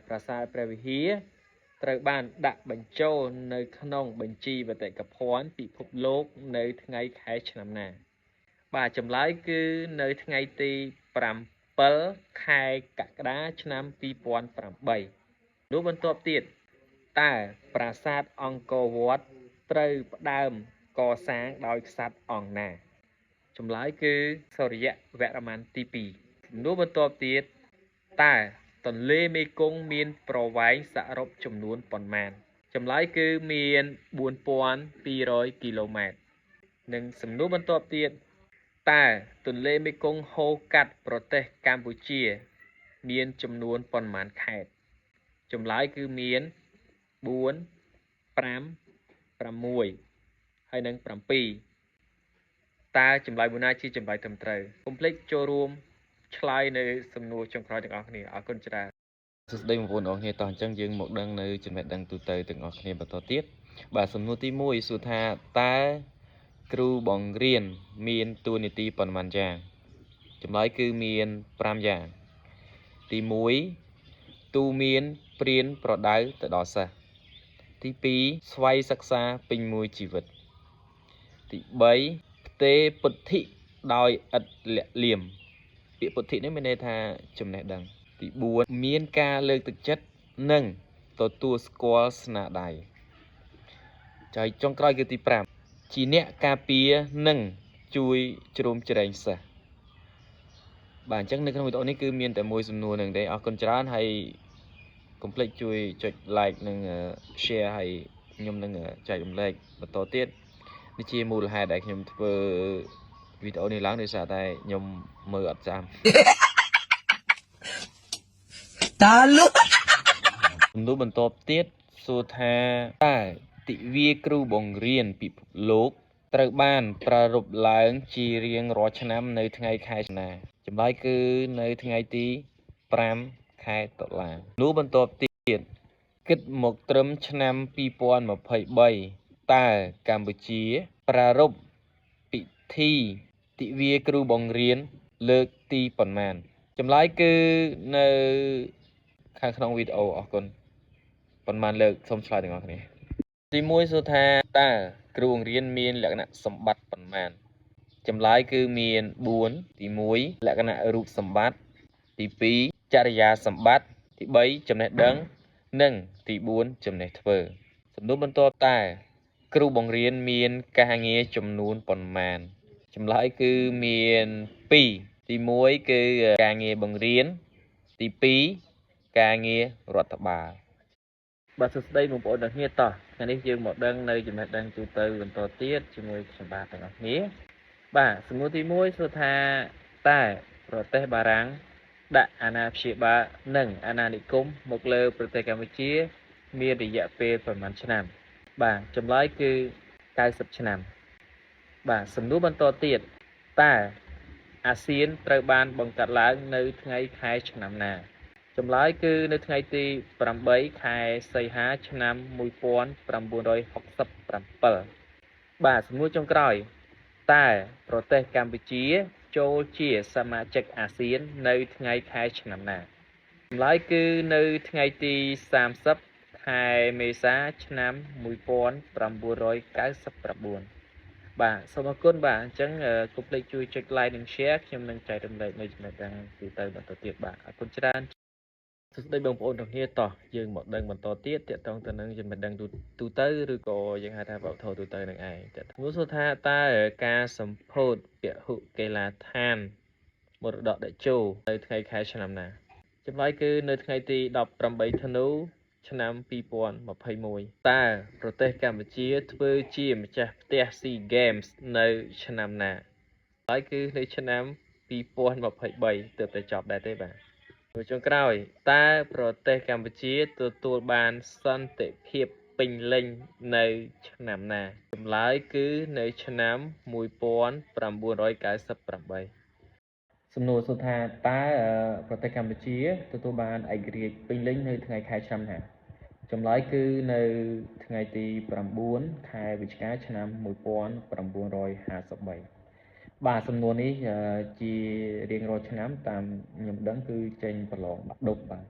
ប្រាសាទព្រះវិហារត្រូវបានដាក់បញ្ចូលនៅក្នុងបញ្ជីបេតិកភណ្ឌពិភពលោកនៅថ្ងៃខែឆ្នាំណាបាទចម្លើយគឺនៅថ្ងៃទី7ខែកក្កដាឆ្នាំ2008នោះបន្ទាប់ទៀតតើប្រាសាទអង្គរវត្តត្រូវផ្ដើមកសាងដោយក្សត្រអង្គណាចម្លើយគឺសូរ្យវរ្ម័នទី2នោះបន្ទាប់ទៀតតើទន្លេមេគង្គមានប្រវែងសរុបចំនួនប៉ុន្មានចម្លើយគឺមាន4200គីឡូម៉ែត្រនិងសំណួរបន្ទាប់ទៀតតើទន្លេមេគង្គហូរកាត់ប្រទេសកម្ពុជាមានចំនួនប៉ុន្មានខេត្តចម្លើយគឺមាន4 5 6ហើយនិង7តើចម្លើយមួយណាជាចម្លើយត្រឹមត្រូវកុំភ្លេចចូលរួមឆ្លើយនៅសំណួរចុងក្រោយទាំងអស់គ្នាអរគុណច្រើនសួស្តីបងប្អូនអរគ្នាតោះអញ្ចឹងយើងមកដឹងនៅចំណេះដឹងទូទៅទាំងអស់គ្នាបន្តទៀតបាទសំណួរទី1សួរថាតើគ្រូបង្រៀនមានតួនាទីប៉ុន្មានយ៉ាងចម្លើយគឺមាន5យ៉ាងទី1ទូមានព្រានប្រដៅទៅដល់សិស្សទី2ស្វ័យសិក្សាពេញមួយជីវិតទី3ផ្ទេរពុទ្ធិដោយឥតលាក់លៀមពាក្យពុទ្ធិនេះមានន័យថាចំណេះដឹងទី4មានការលើកទឹកចិត្តនិងទទួលស្គាល់ស្នាដៃហើយចុងក្រោយគឺទី5ជាអ្នកការពារនិងជួយជ្រោមជ្រែងសិស្សបាទអញ្ចឹងនៅក្នុងវីដេអូនេះគឺមានតែមួយសំណួរនឹងទេអរគុណច្រើនហើយកុំភ្លេចជួយចុច like និង share ហើយខ្ញុំនឹងចែករំលែកបន្តទៀតនេះជាមូលហេតុដែលខ្ញុំធ្វើវីដេអូនេះឡើងដោយសារតែខ្ញុំមើលអត់ចាំតាលុសំណួរបន្ទាប់ទៀតសួរថាតើទិវាគ្រូបង្រៀនពិភពលោកត្រូវបានប្រារព្ធឡើងជារៀងរាល់ឆ្នាំនៅថ្ងៃខែណាចម្លើយគឺនៅថ្ងៃទី5ខែតុលានោះបន្ទាប់ទៀតគិតមកត្រឹមឆ្នាំ2023តើកម្ពុជាប្រារព្ធពិធីទិវាគ្រូបង្រៀនលើកទីប៉ុន្មានចម្លើយគឺនៅខាងក្នុងវីដេអូអរគុណប៉ុន្មានលើកសូមឆ្លើយទាំងអស់គ្នាទី1សួរថាតើគ្រូបង្រៀនមានលក្ខណៈសម្បត្តិប៉ុន្មានចម្លើយគឺមាន4ទី1លក្ខណៈរូបសម្បត្តិទី2ចរិយាសម្បត្តិទី3ចំណេះដឹងនិងទី4ចំណេះធ្វើសំណួរបន្ទាប់តើគ្រូបង្រៀនមានការងារចំនួនប៉ុន្មានចម្លើយគឺមាន2ទី1គឺការងារបង្រៀនទី2ការងាររដ្ឋបាលបាទសួស្តីបងប្អូនទាំងគ្នាតោះថ្ងៃនេះយើងមកដឹងនៅចំណេះដឹងទូទៅបន្តទៀតជាមួយខ្ញុំបាទទាំងអស់គ្នាបាទសំណួរទី1សួរថាតើប្រទេសបារាំងដាក់អាណាព្យាបាលនិងអាណានិគមមកលើប្រទេសកម្ពុជាមានរយៈពេលប្រមាណឆ្នាំបាទចម្លើយគឺ90ឆ្នាំបាទសំណួរបន្តទៀតតើអាស៊ានត្រូវបានបង្កើតឡើងនៅថ្ងៃខែឆ្នាំណាចម្លើយគឺនៅថ្ងៃទី8ខែសីហាឆ្នាំ1967បាទសំណួរចុងក្រោយតើប្រទេសកម្ពុជាចូលជាសមាជិកអាស៊ាននៅថ្ងៃខែឆ្នាំណាចម្លើយគឺនៅថ្ងៃទី30ខែមេសាឆ្នាំ1999បាទសូមអរគុណបាទអញ្ចឹងកុំភ្លេចជួយចុច like និង share ខ្ញុំនឹងចែករំលែកនៅចំណេះដឹងទូទៅបន្តទៀតបាទអរគុណច្រើនសួស្តីបងប្អូនទាំងគ្នាតោះយើងមកដឹងបន្តទៀតទាក់ទងទៅនឹងចំណេះដឹងទូទៅឬក៏យើងហៅថាវប្បធម៌ទូទៅនឹងឯងតើសួរថាតើការសម្ពោធពហុកីឡដ្ឋានមរតកតេជោនៅថ្ងៃខែឆ្នាំណាចម្លើយគឺនៅថ្ងៃទី18ធ្នូឆ្នាំ2021តើប្រទេសកម្ពុជាធ្វើជាម្ចាស់ផ្ទះ SEA Games នៅឆ្នាំណាហើយគឺនៅឆ្នាំ2023ទើបតែចប់ដែរទេបាទចុងក្រោយតើប្រទេសកម្ពុជាទទួលបានសន្តិភាពពេញលេញនៅឆ្នាំណាចម្លើយគឺនៅឆ្នាំ1998សំណួរសួរថាតើប្រទេសកម្ពុជាទទួលបានឯករាជ្យពេញលេញនៅថ្ងៃខែឆ្នាំណាចម្លើយគឺនៅថ្ងៃទី9ខែវិច្ឆិកាឆ្នាំ1953បាទសំណួរនេះជារៀងរាល់ឆ្នាំតាមខ្ញុំដឹងគឺចេញប្រឡងបាក់ឌុបបាទ